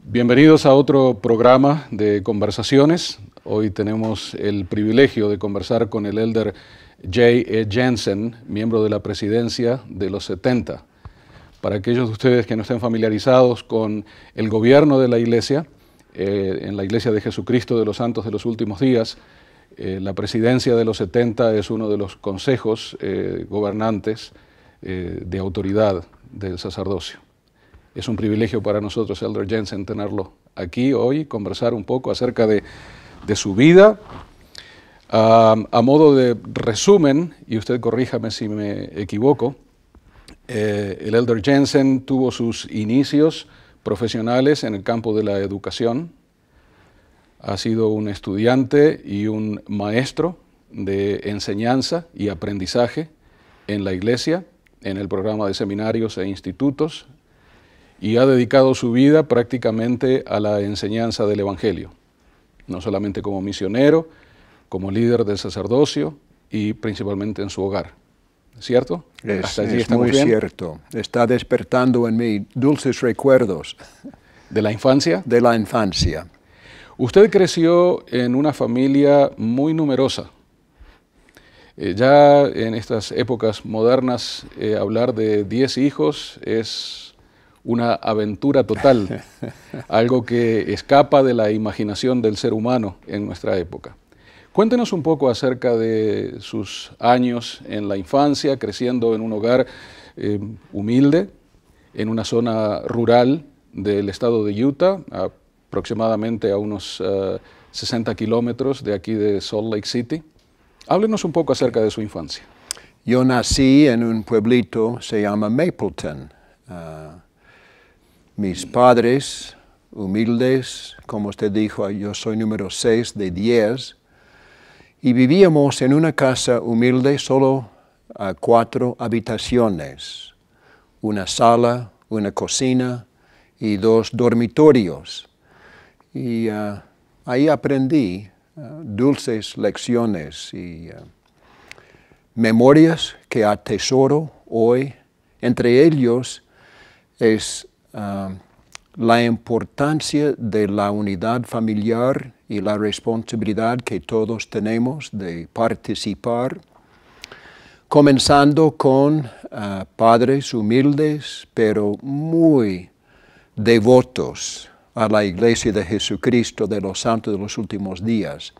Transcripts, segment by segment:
Bienvenidos a otro programa de conversaciones. Hoy tenemos el privilegio de conversar con el elder J.E. Jensen, miembro de la presidencia de los 70. Para aquellos de ustedes que no estén familiarizados con el gobierno de la Iglesia, en la Iglesia de Jesucristo de los Santos de los Últimos Días, la presidencia de los 70 es uno de los consejos gobernantes de autoridad del sacerdocio. Es un privilegio para nosotros, elder Jensen, tenerlo aquí hoy, conversar un poco acerca de su vida. A modo de resumen, y usted corríjame si me equivoco, el elder Jensen tuvo sus inicios profesionales en el campo de la educación. Ha sido un estudiante y un maestro de enseñanza y aprendizaje en la iglesia, en el programa de seminarios e institutos, y ha dedicado su vida prácticamente a la enseñanza del Evangelio, no solamente como misionero, como líder del sacerdocio y principalmente en su hogar. ¿Cierto? Es muy cierto. Está despertando en mí dulces recuerdos. ¿De la infancia? De la infancia. Usted creció en una familia muy numerosa. Ya en estas épocas modernas, hablar de 10 hijos es una aventura total, algo que escapa de la imaginación del ser humano en nuestra época. Cuéntenos un poco acerca de sus años en la infancia, creciendo en un hogar humilde, en una zona rural del estado de Utah, aproximadamente a unos 60 kilómetros de aquí de Salt Lake City. Háblenos un poco acerca de su infancia. Yo nací en un pueblito, se llama Mapleton. Mis padres, humildes, como usted dijo, yo soy número 6 de 10, y vivíamos en una casa humilde, solo a 4 habitaciones, una sala, una cocina y 2 dormitorios. Y ahí aprendí dulces lecciones y memorias que atesoro hoy. Entre ellos es la importancia de la unidad familiar y la responsabilidad que todos tenemos de participar, comenzando con padres humildes, pero muy devotos a la Iglesia de Jesucristo de los Santos de los Últimos Días.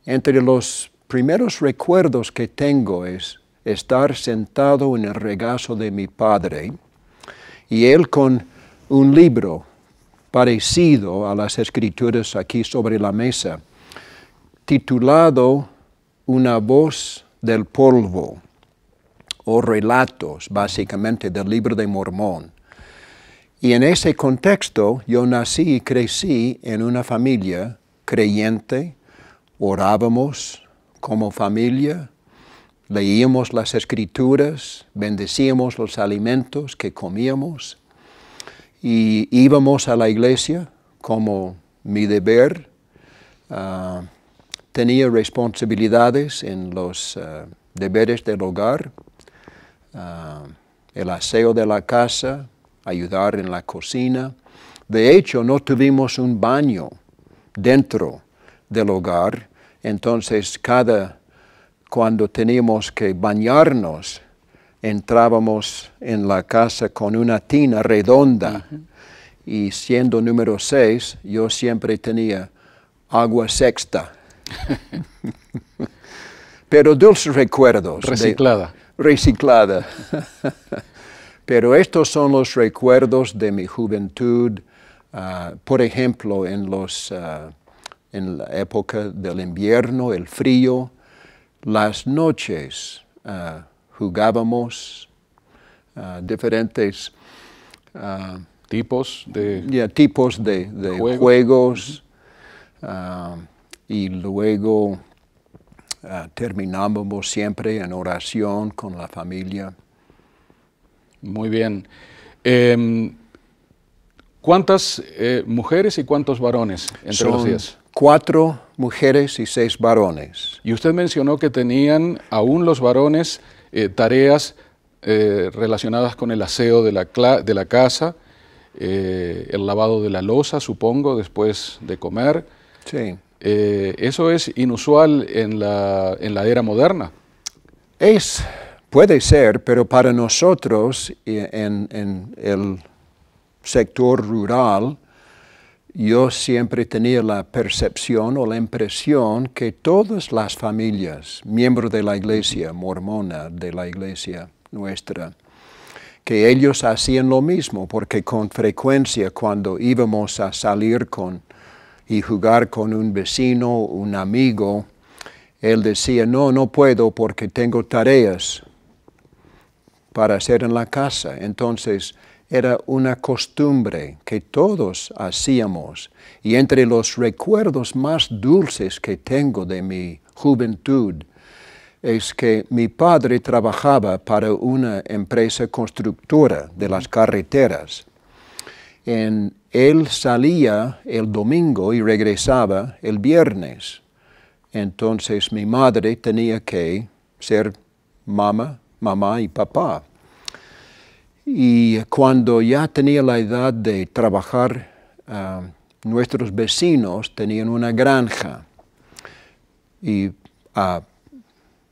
Entre los primeros recuerdos que tengo es estar sentado en el regazo de mi padre y él con un libro parecido a las Escrituras aquí sobre la mesa, titulado Una voz del polvo, o relatos, básicamente, del Libro de Mormón. Y en ese contexto, yo nací y crecí en una familia creyente, orábamos como familia, leíamos las Escrituras, bendecíamos los alimentos que comíamos, y íbamos a la iglesia como mi deber. Tenía responsabilidades en los deberes del hogar, el aseo de la casa, ayudar en la cocina. De hecho, no tuvimos un baño dentro del hogar, entonces cuando teníamos que bañarnos, entrábamos en la casa con una tina redonda. Y siendo número 6, yo siempre tenía agua sexta. Pero dulces recuerdos. Reciclada. Reciclada. Pero estos son los recuerdos de mi juventud. Por ejemplo, en la época del invierno, el frío, las noches jugábamos diferentes tipos de juegos y luego terminábamos siempre en oración con la familia. Muy bien. ¿Cuántas mujeres y cuántos varones entre los 10? 4 mujeres y 6 varones. Y usted mencionó que tenían aún los varones tareas relacionadas con el aseo de la casa, el lavado de la loza, supongo, después de comer. Sí. ¿Eso es inusual en la era moderna? Puede ser, pero para nosotros en el sector rural, yo siempre tenía la percepción o la impresión que todas las familias, miembros de la iglesia mormona, de la iglesia nuestra, que ellos hacían lo mismo, porque con frecuencia cuando íbamos a salir y jugar con un vecino, un amigo, él decía, no puedo porque tengo tareas para hacer en la casa. Entonces, era una costumbre que todos hacíamos. Y entre los recuerdos más dulces que tengo de mi juventud es que mi padre trabajaba para una empresa constructora de las carreteras. Él salía el domingo y regresaba el viernes. Entonces mi madre tenía que ser mamá y papá. Y cuando ya tenía la edad de trabajar, nuestros vecinos tenían una granja. Y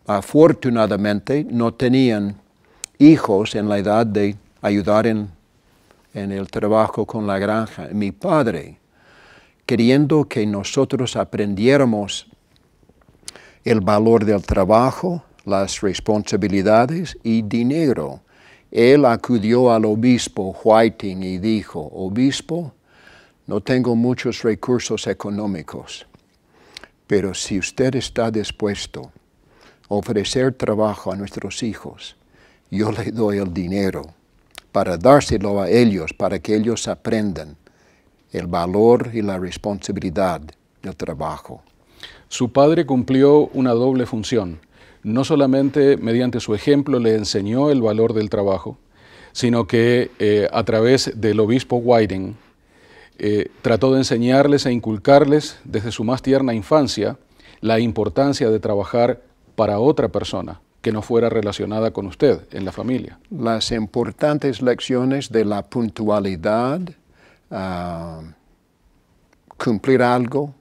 afortunadamente no tenían hijos en la edad de ayudar en el trabajo con la granja. Mi padre, queriendo que nosotros aprendiéramos el valor del trabajo, las responsabilidades y dinero, él acudió al obispo Whiting y dijo, obispo, no tengo muchos recursos económicos, pero si usted está dispuesto a ofrecer trabajo a nuestros hijos, yo le doy el dinero para dárselo a ellos, para que ellos aprendan el valor y la responsabilidad del trabajo. Su padre cumplió una doble función. No solamente mediante su ejemplo le enseñó el valor del trabajo, sino que a través del obispo Whiting trató de enseñarles e inculcarles desde su más tierna infancia la importancia de trabajar para otra persona que no fuera relacionada con usted en la familia. Las importantes lecciones de la puntualidad, cumplir algo,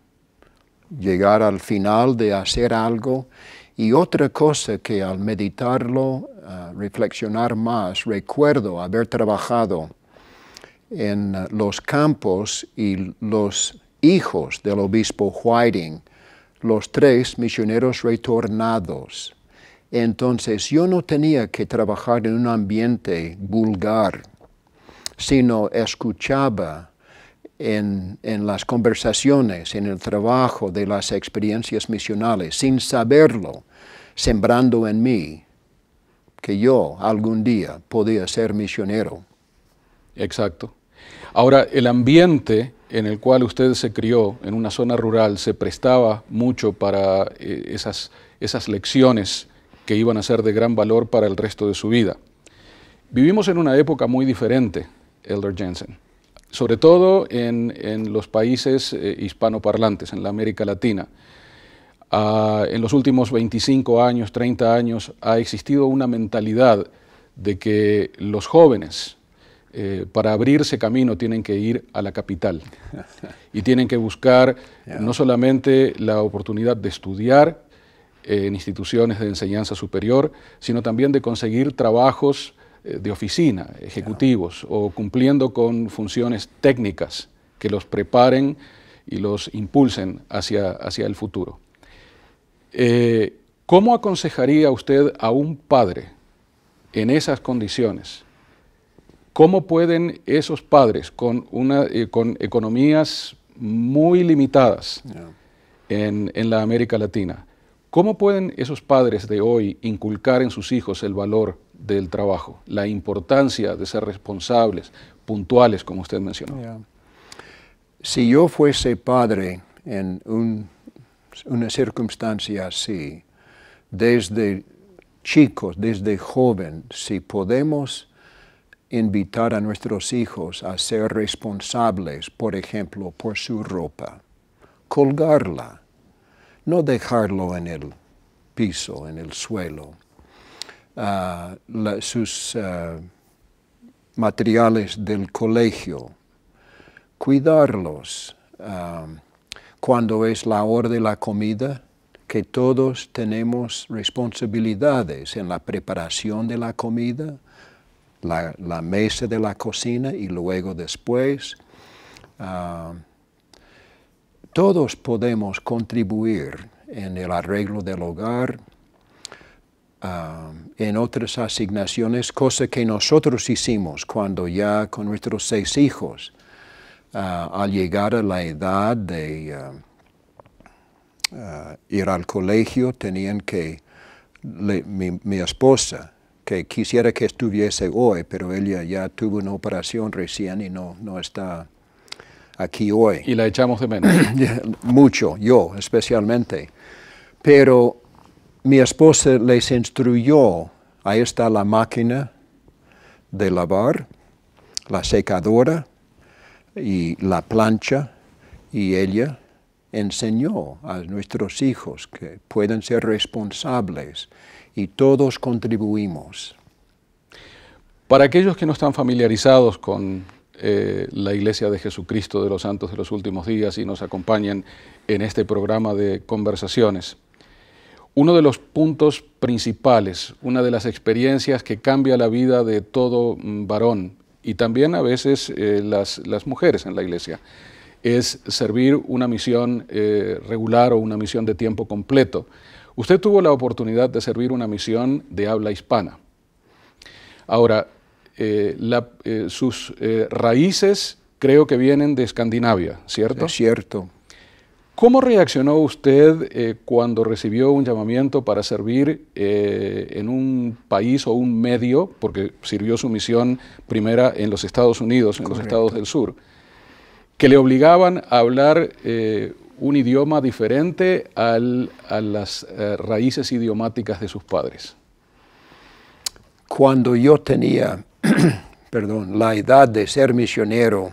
llegar al final de hacer algo. Y otra cosa que al meditarlo, reflexionar más, recuerdo haber trabajado en los campos y los hijos del obispo Whiting, los 3 misioneros retornados. Entonces yo no tenía que trabajar en un ambiente vulgar, sino escuchaba en las conversaciones, en el trabajo de las experiencias misionales, sin saberlo, sembrando en mí que yo algún día podía ser misionero. Exacto. Ahora, el ambiente en el cual usted se crió, en una zona rural, se prestaba mucho para esas lecciones que iban a ser de gran valor para el resto de su vida. Vivimos en una época muy diferente, Elder Jensen, sobre todo en los países hispanoparlantes, en la América Latina. En los últimos 25 años, 30 años, ha existido una mentalidad de que los jóvenes, para abrirse camino, tienen que ir a la capital y tienen que buscar no solamente la oportunidad de estudiar en instituciones de enseñanza superior, sino también de conseguir trabajos de oficina, ejecutivos, o cumpliendo con funciones técnicas que los preparen y los impulsen hacia el futuro. ¿Cómo aconsejaría usted a un padre en esas condiciones? ¿Cómo pueden esos padres con economías muy limitadas en la América Latina, cómo pueden esos padres de hoy inculcar en sus hijos el valor del trabajo, la importancia de ser responsables, puntuales, como usted mencionó? Si yo fuese padre en una circunstancia así, desde chicos, desde joven, si podemos invitar a nuestros hijos a ser responsables, por ejemplo, por su ropa, colgarla, no dejarlo en el piso, en el suelo. Sus materiales del colegio, cuidarlos. Cuando es la hora de la comida, que todos tenemos responsabilidades en la preparación de la comida, la mesa de la cocina y luego después. Todos podemos contribuir en el arreglo del hogar, en otras asignaciones, cosa que nosotros hicimos cuando ya con nuestros 6 hijos, al llegar a la edad de ir al colegio, tenían que, mi esposa, que quisiera que estuviese hoy, pero ella ya tuvo una operación recién y no está aquí hoy. Y la echamos de menos. Mucho, yo especialmente. Pero mi esposa les instruyó, ahí está la máquina de lavar, la secadora y la plancha, y ella enseñó a nuestros hijos que pueden ser responsables y todos contribuimos. Para aquellos que no están familiarizados con la Iglesia de Jesucristo de los Santos de los Últimos Días y nos acompañan en este programa de conversaciones, uno de los puntos principales, una de las experiencias que cambia la vida de todo varón y también a veces las mujeres en la Iglesia, es servir una misión regular o una misión de tiempo completo. Usted tuvo la oportunidad de servir una misión de habla hispana. Ahora, sus raíces creo que vienen de Escandinavia, ¿cierto? Es cierto. ¿Cómo reaccionó usted cuando recibió un llamamiento para servir en un país o un medio, porque sirvió su misión primera en los Estados Unidos, en los Estados del Sur, que le obligaban a hablar un idioma diferente a las raíces idiomáticas de sus padres? Cuando yo tenía la edad de ser misionero,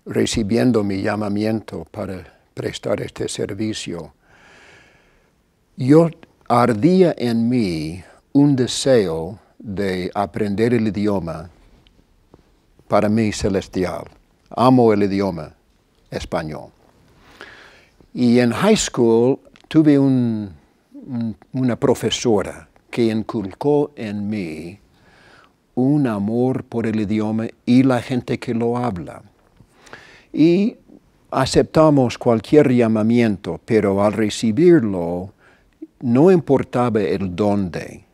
recibiendo mi llamamiento para prestar este servicio, yo ardía en mí un deseo de aprender el idioma para mí celestial. Amo el idioma español. Y en high school tuve una profesora que inculcó en mí un amor por el idioma y la gente que lo habla. Y aceptamos cualquier llamamiento, pero al recibirlo no importaba el dónde.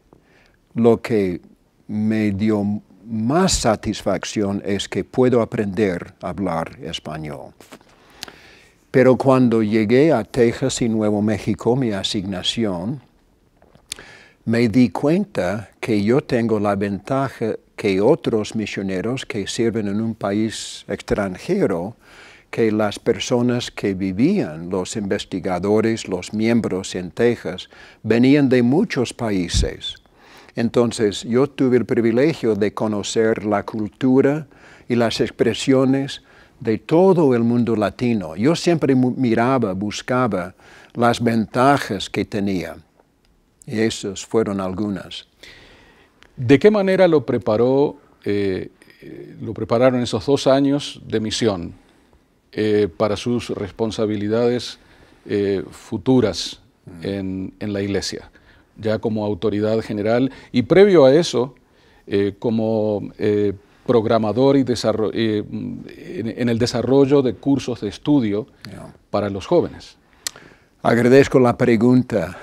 Lo que me dio más satisfacción es que puedo aprender a hablar español. Pero cuando llegué a Texas y Nuevo México, mi asignación, me di cuenta que yo tengo la ventaja que otros misioneros que sirven en un país extranjero, que las personas que vivían, los investigadores, los miembros en Texas, venían de muchos países. Entonces yo tuve el privilegio de conocer la cultura y las expresiones de todo el mundo latino. Yo siempre miraba, buscaba las ventajas que tenía. Y esas fueron algunas. ¿De qué manera lo prepararon esos 2 años de misión para sus responsabilidades futuras en la Iglesia, ya como autoridad general y previo a eso como programador y en el desarrollo de cursos de estudio para los jóvenes? Agradezco la pregunta.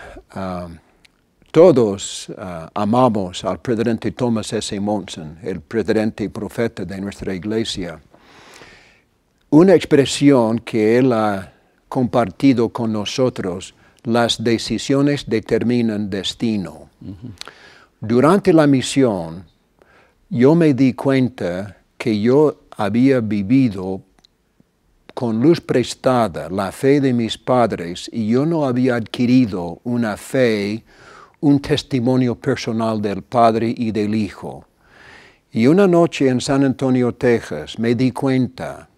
Todos amamos al presidente Thomas S. Monson, el presidente y profeta de nuestra iglesia. Una expresión que él ha compartido con nosotros: las decisiones determinan destino. Durante la misión, yo me di cuenta que yo había vivido con luz prestada la fe de mis padres y yo no había adquirido una fe, un testimonio personal del Padre y del Hijo. Y una noche en San Antonio, Texas, me di cuenta.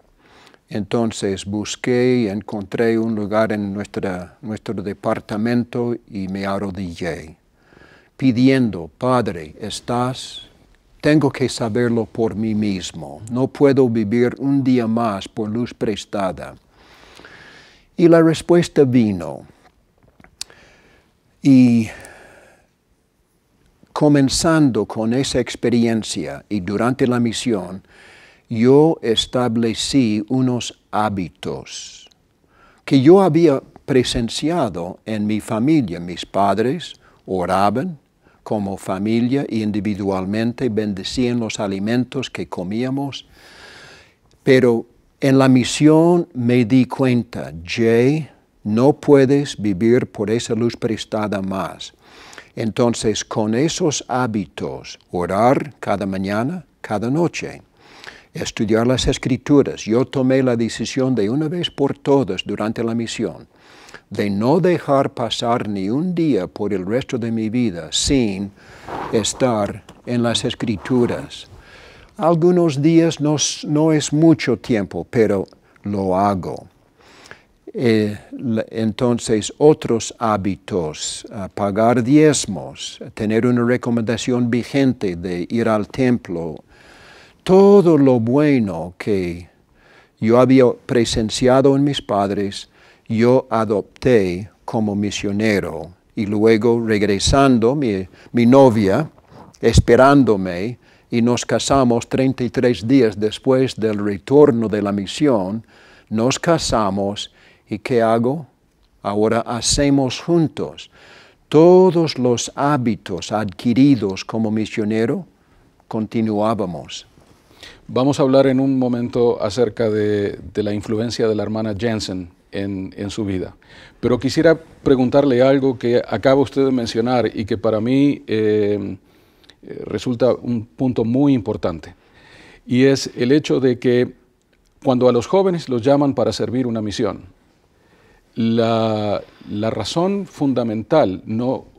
Entonces busqué y encontré un lugar en nuestro departamento y me arrodillé, pidiendo: Padre, estás tengo que saberlo por mí mismo. No puedo vivir un día más por luz prestada. Y la respuesta vino. Y comenzando con esa experiencia y durante la misión, yo establecí unos hábitos que yo había presenciado en mi familia. Mis padres oraban como familia y individualmente bendecían los alimentos que comíamos. Pero en la misión me di cuenta, Jay, no puedes vivir por esa luz prestada más. Entonces, con esos hábitos, orar cada mañana, cada noche, estudiar las Escrituras, yo tomé la decisión de una vez por todas durante la misión, de no dejar pasar ni un día por el resto de mi vida sin estar en las Escrituras. Algunos días no es mucho tiempo, pero lo hago. Entonces, otros hábitos, pagar diezmos, tener una recomendación vigente de ir al templo, todo lo bueno que yo había presenciado en mis padres, yo adopté como misionero. Y luego regresando, mi novia, esperándome, y nos casamos 33 días después del retorno de la misión, nos casamos, ¿y qué hago? Ahora hacemos juntos todos los hábitos adquiridos como misionero, continuábamos. Vamos a hablar en un momento acerca de la influencia de la hermana Jensen en su vida. Pero quisiera preguntarle algo que acaba usted de mencionar y que para mí resulta un punto muy importante. Y es el hecho de que cuando a los jóvenes los llaman para servir una misión, la razón fundamental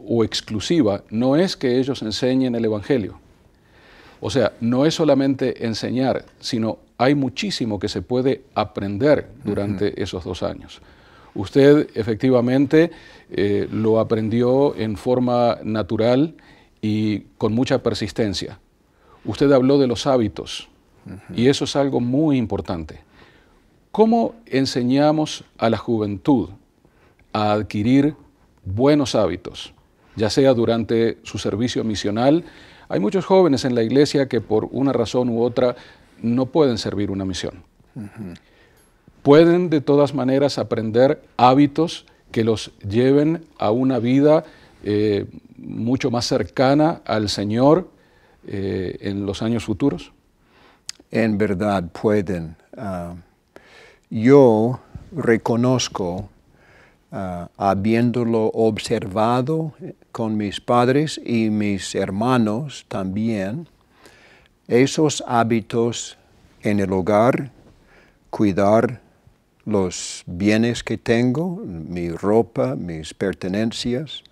o exclusiva no es que ellos enseñen el Evangelio. O sea, no es solamente enseñar, sino hay muchísimo que se puede aprender durante esos 2 años. Usted efectivamente lo aprendió en forma natural y con mucha persistencia. Usted habló de los hábitos y eso es algo muy importante. ¿Cómo enseñamos a la juventud a adquirir buenos hábitos, ya sea durante su servicio misional? Hay muchos jóvenes en la iglesia que por una razón u otra no pueden servir una misión. Pueden de todas maneras aprender hábitos que los lleven a una vida mucho más cercana al Señor en los años futuros. En verdad pueden. Yo reconozco, habiéndolo observado con mis padres y mis hermanos también, esos hábitos en el hogar, cuidar los bienes que tengo, mi ropa, mis pertenencias,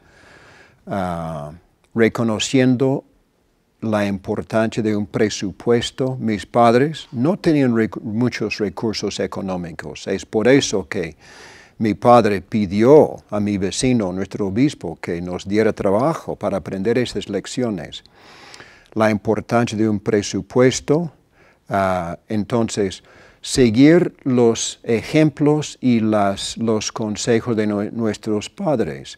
reconociendo la importancia de un presupuesto. Mis padres no tenían muchos recursos económicos. Es por eso que mi padre pidió a mi vecino, nuestro obispo, que nos diera trabajo para aprender esas lecciones. La importancia de un presupuesto, entonces, seguir los ejemplos y los consejos de nuestros padres.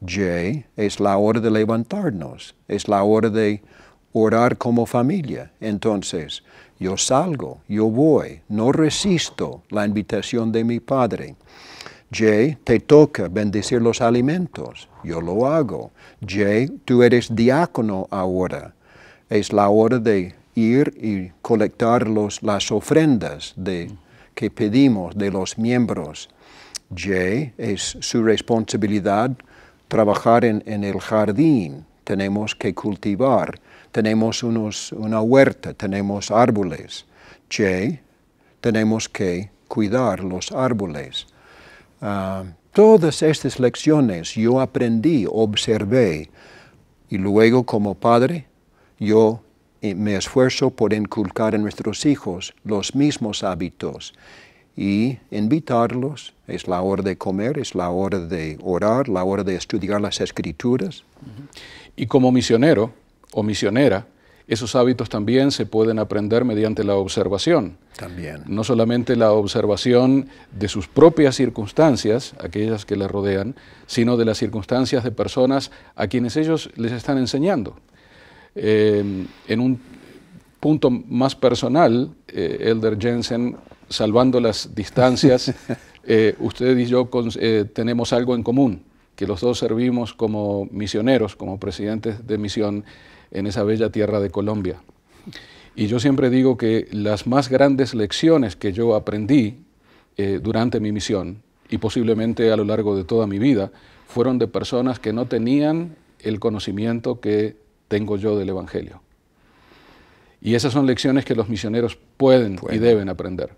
Jay, es la hora de levantarnos, es la hora de orar como familia. Entonces, yo salgo, yo voy, no resisto la invitación de mi padre. Jay, te toca bendecir los alimentos, yo lo hago. Jay, tú eres diácono ahora, es la hora de ir y colectar las ofrendas que pedimos de los miembros. Jay, es su responsabilidad trabajar en el jardín, tenemos que cultivar, tenemos una huerta, tenemos árboles. Jay, tenemos que cuidar los árboles. Todas estas lecciones yo aprendí, observé, y luego como padre, yo me esfuerzo por inculcar en nuestros hijos los mismos hábitos y invitarlos. Es la hora de comer, es la hora de orar, la hora de estudiar las Escrituras. Y como misionero o misionera, esos hábitos también se pueden aprender mediante la observación. También. No solamente la observación de sus propias circunstancias, aquellas que le rodean, sino de las circunstancias de personas a quienes ellos les están enseñando. En un punto más personal, Elder Jensen, salvando las distancias, usted y yo tenemos algo en común, que los dos servimos como misioneros, como presidentes de misión en esa bella tierra de Colombia. Y yo siempre digo que las más grandes lecciones que yo aprendí durante mi misión, y posiblemente a lo largo de toda mi vida, fueron de personas que no tenían el conocimiento que tengo yo del Evangelio. Y esas son lecciones que los misioneros pueden y deben aprender.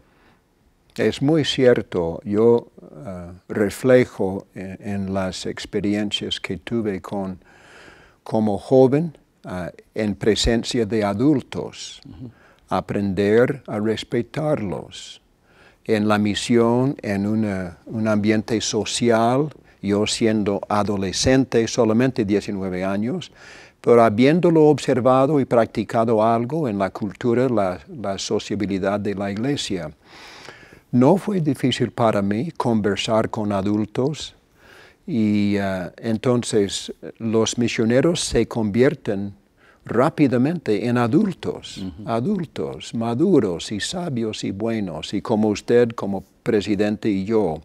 Es muy cierto. Yo reflejo en las experiencias que tuve como joven en presencia de adultos, aprender a respetarlos. En la misión, en un ambiente social, yo siendo adolescente, solamente 19 años, pero habiéndolo observado y practicado algo en la cultura, la sociabilidad de la iglesia, no fue difícil para mí conversar con adultos y entonces los misioneros se convierten rápidamente en adultos, adultos maduros y sabios y buenos. Y como usted, como presidente y yo,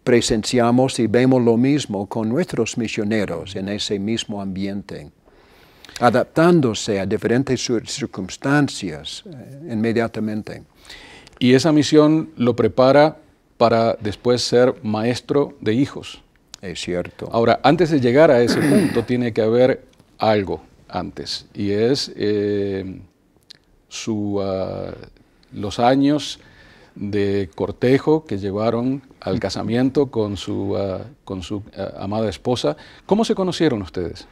presenciamos y vemos lo mismo con nuestros misioneros en ese mismo ambiente, adaptándose a diferentes circunstancias inmediatamente. Y esa misión lo prepara para después ser maestro de hijos. Es cierto. Ahora, antes de llegar a ese punto, tiene que haber algo antes, y es los años de cortejo que llevaron al casamiento con su amada esposa. ¿Cómo se conocieron ustedes?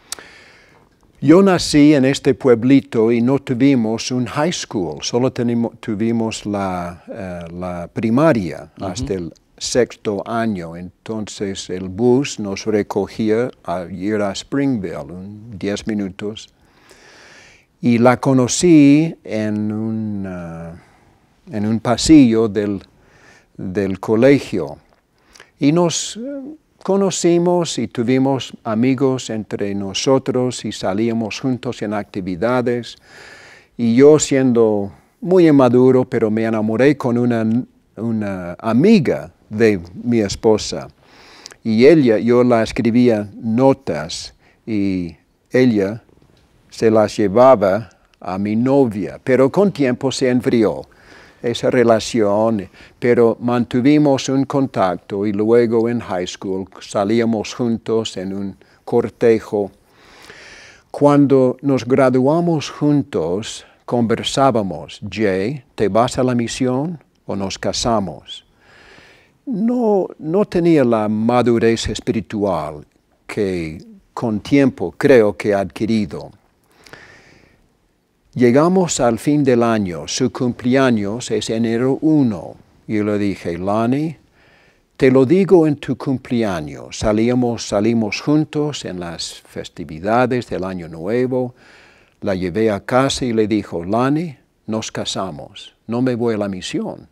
Yo nací en este pueblito y no tuvimos un high school, solo tuvimos la primaria hasta el 6º año. Entonces el bus nos recogía a ir a Springville, 10 minutos. Y la conocí en un pasillo del colegio. Y nos conocimos y tuvimos amigos entre nosotros y salíamos juntos en actividades. Y yo siendo muy inmaduro, pero me enamoré con una amiga de mi esposa. Y yo la escribía notas y ella se las llevaba a mi novia, pero con tiempo se enfrió esa relación, pero mantuvimos un contacto y luego en high school salíamos juntos en un cortejo. Cuando nos graduamos juntos, conversábamos: Jay, ¿te vas a la misión o nos casamos? No tenía la madurez espiritual que con tiempo creo que he adquirido. Llegamos al fin del año, su cumpleaños es enero 1. Yo le dije: Lani, te lo digo en tu cumpleaños. Salimos juntos en las festividades del Año Nuevo. La llevé a casa y le dijo: Lani, nos casamos, no me voy a la misión.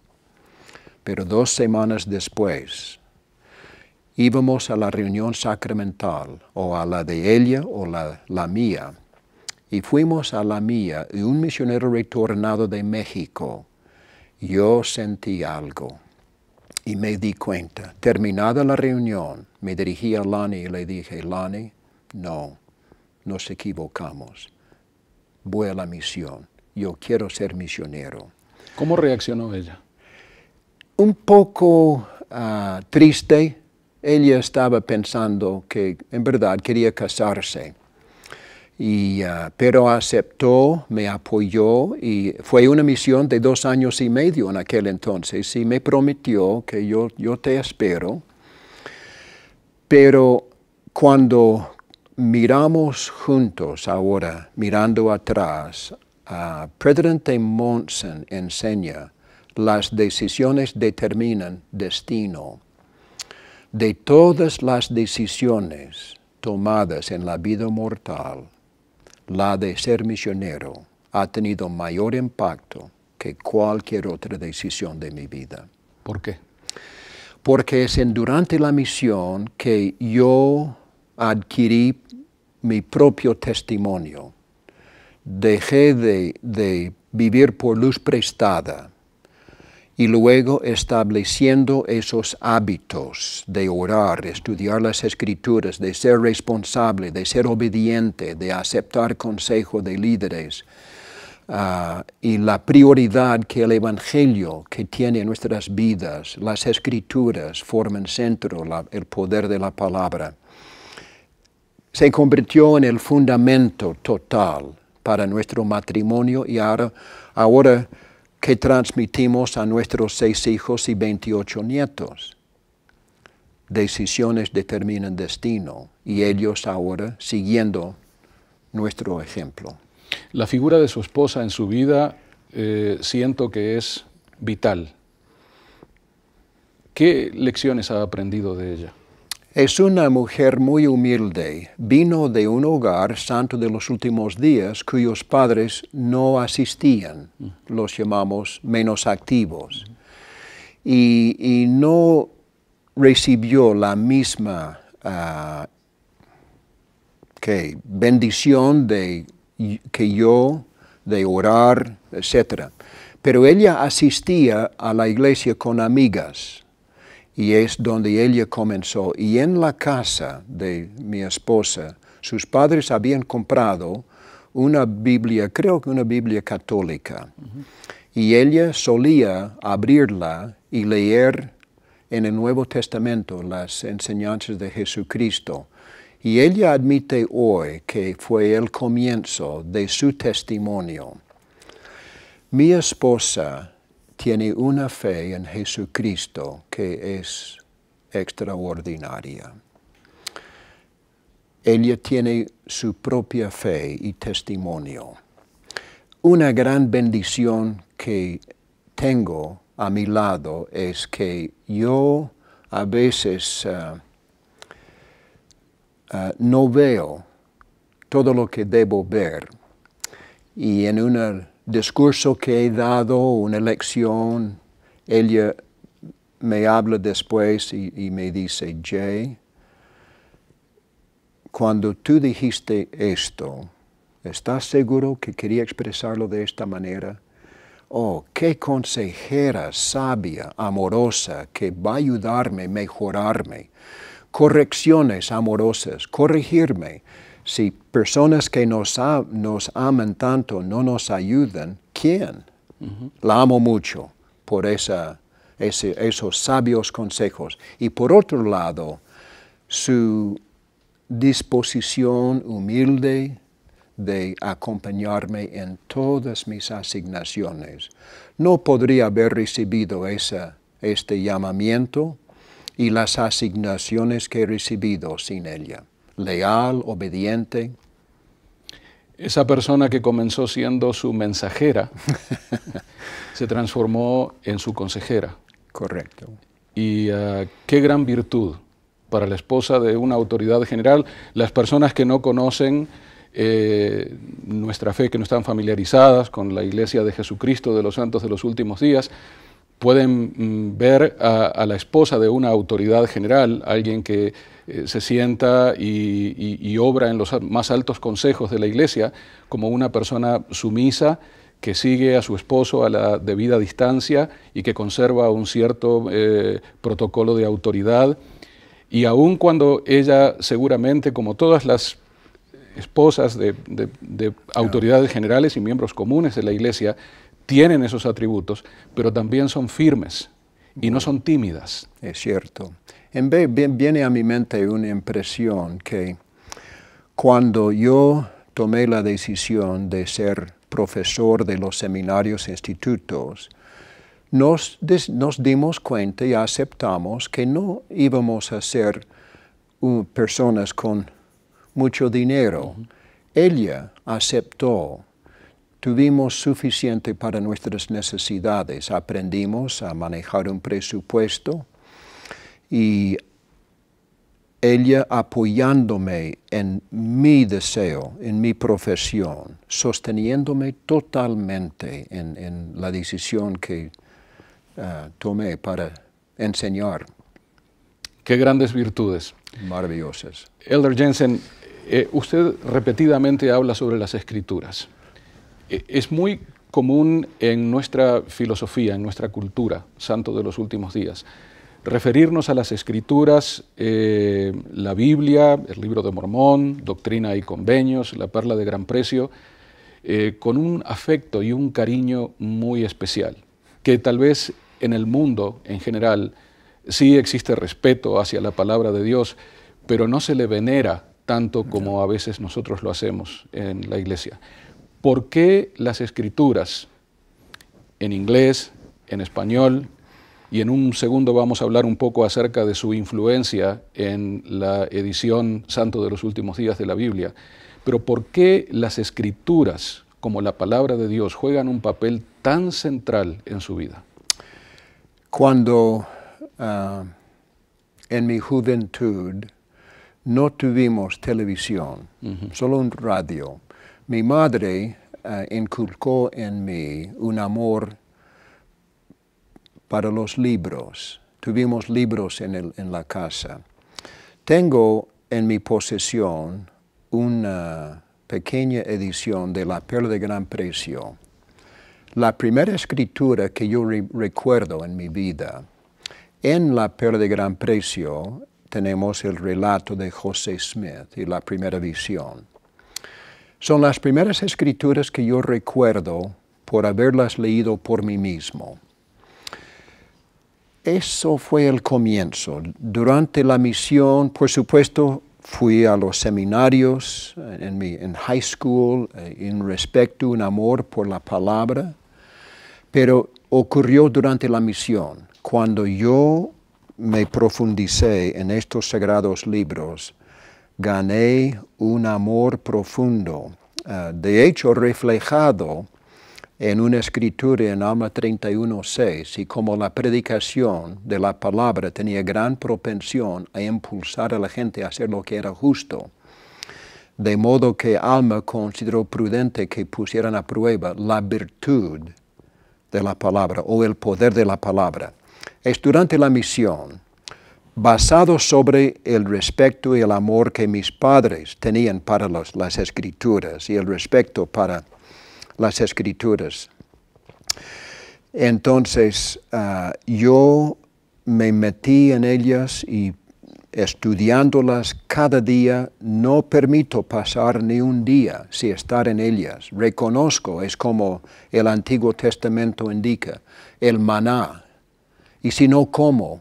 Pero 2 semanas después, íbamos a la reunión sacramental, o a la de ella o la mía. Y fuimos a la mía, y un misionero retornado de México. Yo sentí algo y me di cuenta. Terminada la reunión, me dirigí a Lani y le dije: Lani, no, nos equivocamos. Voy a la misión. Yo quiero ser misionero. ¿Cómo reaccionó ella? Un poco triste. Ella estaba pensando que en verdad quería casarse. Pero aceptó, me apoyó y fue una misión de 2 años y medio en aquel entonces y me prometió que yo te espero. Pero cuando miramos juntos ahora, mirando atrás, Presidente Monson enseña: las decisiones determinan destino. De todas las decisiones tomadas en la vida mortal, la de ser misionero, ha tenido mayor impacto que cualquier otra decisión de mi vida. ¿Por qué? Porque es durante la misión que yo adquirí mi propio testimonio. Dejé de vivir por luz prestada y luego estableciendo esos hábitos de orar, estudiar las Escrituras, de ser responsable, de ser obediente, de aceptar consejo de líderes, y la prioridad que el Evangelio que tiene en nuestras vidas, las Escrituras forman centro, el poder de la palabra, se convirtió en el fundamento total para nuestro matrimonio y ahora que transmitimos a nuestros 6 hijos y 28 nietos. Decisiones determinan destino y ellos ahora siguiendo nuestro ejemplo. La figura de su esposa en su vida siento que es vital. ¿Qué lecciones ha aprendido de ella? Es una mujer muy humilde. Vino de un hogar santo de los últimos días cuyos padres no asistían, los llamamos menos activos, y no recibió la misma bendición que yo, de orar, etc. Pero ella asistía a la iglesia con amigas. Y es donde ella comenzó. Y en la casa de mi esposa, sus padres habían comprado una Biblia, creo que una Biblia católica. Y ella solía abrirla y leer en el Nuevo Testamento las enseñanzas de Jesucristo. Y ella admite hoy que fue el comienzo de su testimonio. Mi esposa tiene una fe en Jesucristo que es extraordinaria. Ella tiene su propia fe y testimonio. Una gran bendición que tengo a mi lado es que yo a veces no veo todo lo que debo ver. Y en un discurso que he dado, una lección, ella me habla después y me dice, Jay, cuando tú dijiste esto, ¿estás seguro que quería expresarlo de esta manera? Oh, qué consejera sabia, amorosa, que va a ayudarme a mejorarme. Correcciones amorosas, corregirme. Si personas que nos aman tanto no nos ayudan, ¿quién? La amo mucho por esos sabios consejos. Y por otro lado, su disposición humilde de acompañarme en todas mis asignaciones. No podría haber recibido este llamamiento y las asignaciones que he recibido sin ella. Leal, obediente. Esa persona que comenzó siendo su mensajera se transformó en su consejera. Correcto. Y qué gran virtud para la esposa de una autoridad general. Las personas que no conocen nuestra fe, que no están familiarizadas con la Iglesia de Jesucristo de los Santos de los Últimos Días, pueden ver a la esposa de una autoridad general, alguien que se sienta y obra en los más altos consejos de la Iglesia, como una persona sumisa que sigue a su esposo a la debida distancia y que conserva un cierto protocolo de autoridad. Y aun cuando ella seguramente, como todas las esposas de autoridades generales y miembros comunes de la Iglesia, tienen esos atributos, pero también son firmes y no son tímidas. Es cierto. Viene a mi mente una impresión que cuando yo tomé la decisión de ser profesor de los seminarios e institutos, nos dimos cuenta y aceptamos que no íbamos a ser personas con mucho dinero. Ella aceptó. Tuvimos suficiente para nuestras necesidades. Aprendimos a manejar un presupuesto y ella apoyándome en mi deseo, en mi profesión, sosteniéndome totalmente en la decisión que tomé para enseñar. Qué grandes virtudes. Maravillosas. Elder Jensen, usted repetidamente habla sobre las Escrituras. Es muy común en nuestra filosofía, en nuestra cultura, santo de los últimos días, referirnos a las Escrituras, la Biblia, el Libro de Mormón, Doctrina y Convenios, la Perla de Gran Precio, con un afecto y un cariño muy especial, que tal vez en el mundo en general sí existe respeto hacia la palabra de Dios, pero no se le venera tanto como a veces nosotros lo hacemos en la iglesia. ¿Por qué las Escrituras en inglés, en español, y en un segundo vamos a hablar un poco acerca de su influencia en la edición Santo de los Últimos Días de la Biblia, pero por qué las Escrituras, como la palabra de Dios, juegan un papel tan central en su vida? Cuando en mi juventud no tuvimos televisión, solo un radio, mi madre inculcó en mí un amor para los libros. Tuvimos libros en la casa. Tengo en mi posesión una pequeña edición de La Perla de Gran Precio. La primera escritura que yo recuerdo en mi vida, en La Perla de Gran Precio tenemos el relato de José Smith y la primera visión. Son las primeras escrituras que yo recuerdo por haberlas leído por mí mismo. Eso fue el comienzo. Durante la misión, por supuesto, fui a los seminarios en high school, en respecto, un amor por la palabra, pero ocurrió durante la misión. Cuando yo me profundicé en estos sagrados libros, gané un amor profundo, de hecho reflejado en una escritura en Alma 31:6, y como la predicación de la palabra tenía gran propensión a impulsar a la gente a hacer lo que era justo, de modo que Alma consideró prudente que pusieran a prueba la virtud de la palabra o el poder de la palabra. Es durante la misión, basado sobre el respeto y el amor que mis padres tenían para las Escrituras y el respeto para las Escrituras. Entonces, yo me metí en ellas y estudiándolas cada día, no permito pasar ni un día sin estar en ellas. Reconozco, es como el Antiguo Testamento indica, el maná. Y si no como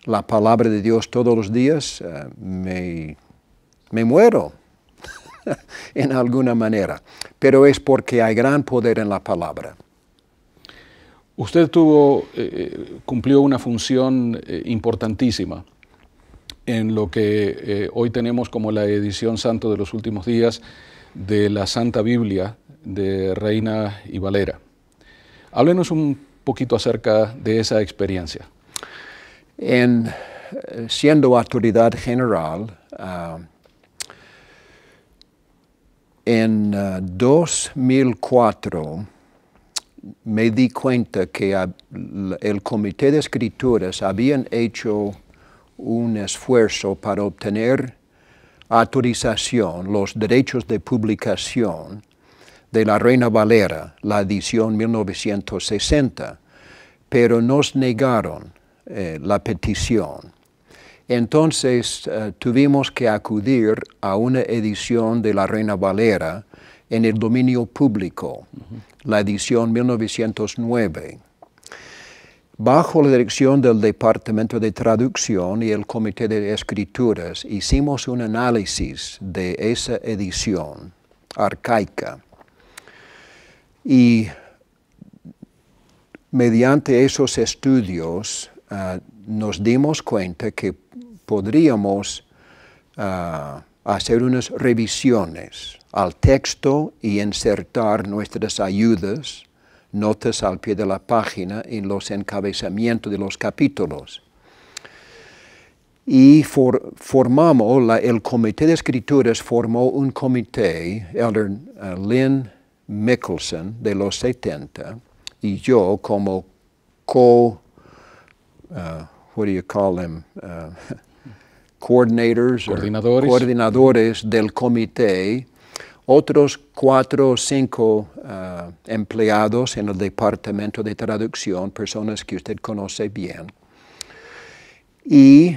la palabra de Dios todos los días, me muero en alguna manera. Pero es porque hay gran poder en la palabra. Usted cumplió una función importantísima en lo que hoy tenemos como la edición Santo de los Últimos Días de la Santa Biblia de Reina y Valera. Háblenos un poquito acerca de esa experiencia. Siendo autoridad general, en 2004 me di cuenta que el Comité de Escrituras habían hecho un esfuerzo para obtener autorización, los derechos de publicación de la Reina Valera, la edición 1960, pero nos negaron la petición. Entonces tuvimos que acudir a una edición de la Reina Valera en el dominio público, la edición 1909. Bajo la dirección del Departamento de Traducción y el Comité de Escrituras, hicimos un análisis de esa edición arcaica. Y mediante esos estudios nos dimos cuenta que podríamos hacer unas revisiones al texto y insertar nuestras ayudas, notas al pie de la página en los encabezamientos de los capítulos. Y formamos, el Comité de Escrituras formó un comité, Elder Lynn Mickelson de los 70, y yo como what do you call them? Coordinadores del comité, otros 4 o 5 empleados en el departamento de traducción, personas que usted conoce bien. Y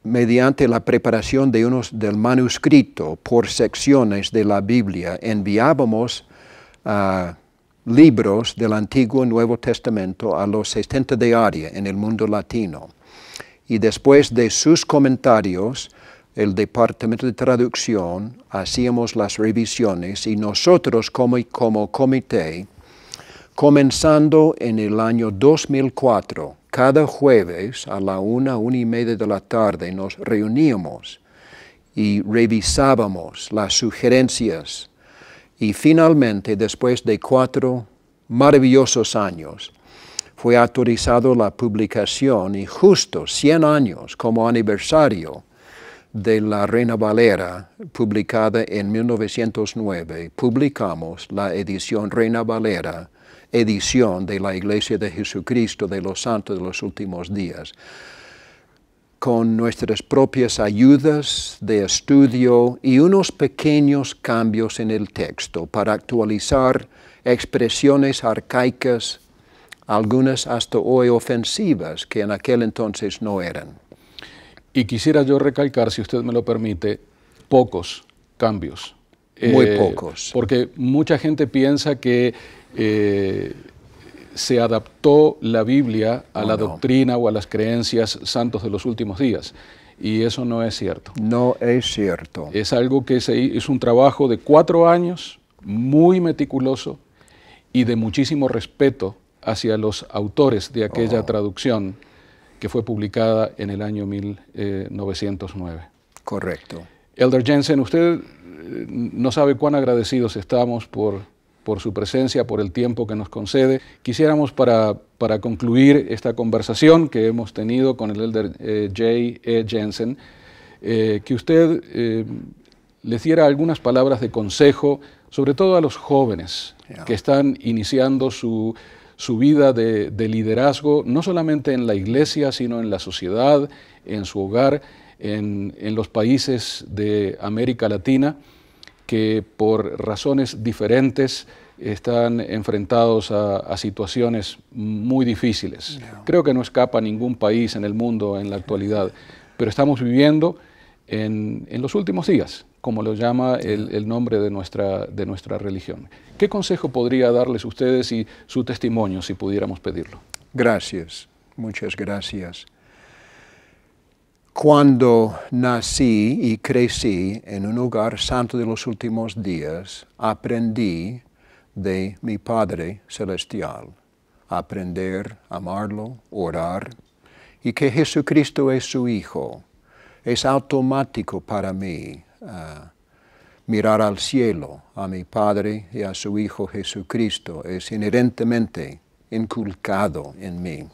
mediante la preparación del manuscrito por secciones de la Biblia, enviábamos libros del Antiguo y Nuevo Testamento a los 60 de área en el mundo latino. Y después de sus comentarios, el departamento de traducción hacíamos las revisiones y nosotros como comité, comenzando en el año 2004, cada jueves a la 1:30 de la tarde nos reuníamos y revisábamos las sugerencias. Y finalmente, después de 4 maravillosos años, fue autorizado la publicación y justo 100 años como aniversario de la Reina Valera, publicada en 1909, publicamos la edición Reina Valera, edición de la Iglesia de Jesucristo de los Santos de los Últimos Días, con nuestras propias ayudas de estudio y unos pequeños cambios en el texto para actualizar expresiones arcaicas, algunas hasta hoy ofensivas, que en aquel entonces no eran. Y quisiera yo recalcar, si usted me lo permite, pocos cambios. Muy pocos. Porque mucha gente piensa que se adaptó la Biblia a la doctrina o a las creencias santos de los últimos días. Y eso no es cierto. No es cierto. Es algo que es un trabajo de 4 años, muy meticuloso y de muchísimo respeto hacia los autores de aquella traducción que fue publicada en el año 1909. Correcto. Elder Jensen, usted no sabe cuán agradecidos estamos por su presencia, por el tiempo que nos concede. Quisiéramos para concluir esta conversación que hemos tenido con el Elder J. Jensen, que usted les diera algunas palabras de consejo, sobre todo a los jóvenes que están iniciando su vida de liderazgo, no solamente en la iglesia, sino en la sociedad, en su hogar, en los países de América Latina, que por razones diferentes están enfrentados a situaciones muy difíciles. Creo que no escapa ningún país en el mundo en la actualidad, pero estamos viviendo en los últimos días, como lo llama el nombre de nuestra religión. ¿Qué consejo podría darles ustedes y su testimonio, si pudiéramos pedirlo? Gracias, muchas gracias. Cuando nací y crecí en un hogar santo de los últimos días, aprendí de mi Padre Celestial, aprender a amarlo, orar, y que Jesucristo es su Hijo. Es automático para mí mirar al cielo, a mi Padre y a su Hijo Jesucristo. Es inherentemente inculcado en mí.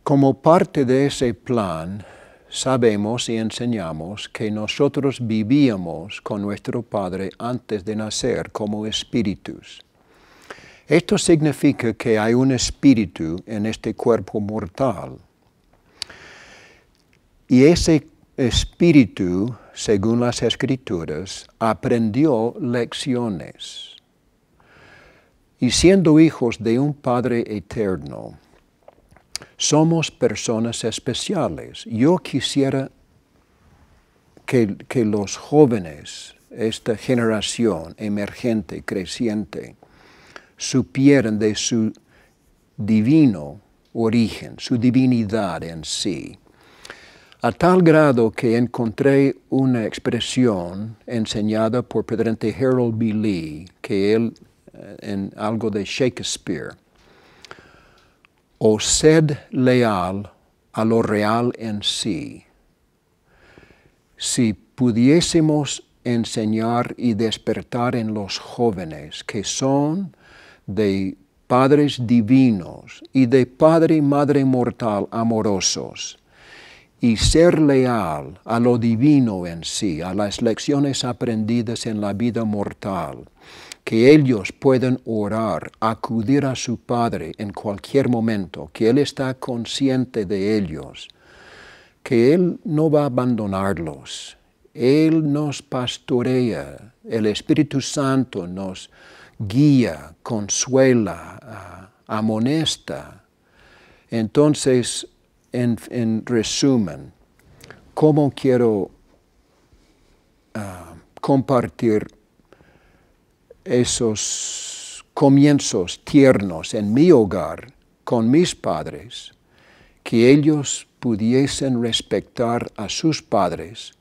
Como parte de ese plan, sabemos y enseñamos que nosotros vivíamos con nuestro Padre antes de nacer como espíritus. Esto significa que hay un espíritu en este cuerpo mortal. Y ese espíritu, según las Escrituras, aprendió lecciones. Y siendo hijos de un Padre eterno, somos personas especiales. Yo quisiera que los jóvenes, esta generación emergente, creciente, supieran de su divino origen, su divinidad en sí. A tal grado que encontré una expresión enseñada por Presidente Harold B. Lee, que él, en algo de Shakespeare, o sed leal a lo real en sí. Si pudiésemos enseñar y despertar en los jóvenes que son de padres divinos y de padre y madre mortal amorosos, y ser leal a lo divino en sí, a las lecciones aprendidas en la vida mortal, que ellos pueden orar, acudir a su Padre en cualquier momento, que Él está consciente de ellos, que Él no va a abandonarlos. Él nos pastorea, el Espíritu Santo nos guía, consuela, amonesta. Entonces, en resumen, ¿cómo quiero compartir esos comienzos tiernos en mi hogar con mis padres, que ellos pudiesen respetar a sus padres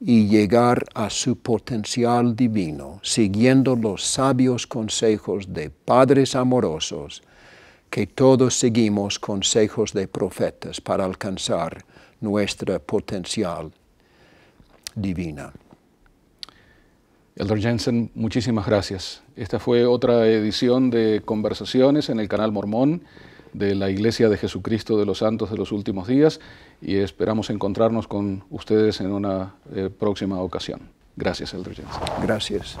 y llegar a su potencial divino, siguiendo los sabios consejos de padres amorosos, que todos seguimos consejos de profetas para alcanzar nuestra potencial divina. Elder Jensen, muchísimas gracias. Esta fue otra edición de Conversaciones en el Canal Mormón de la Iglesia de Jesucristo de los Santos de los Últimos Días, y esperamos encontrarnos con ustedes en una próxima ocasión. Gracias, Elder Jensen. Gracias.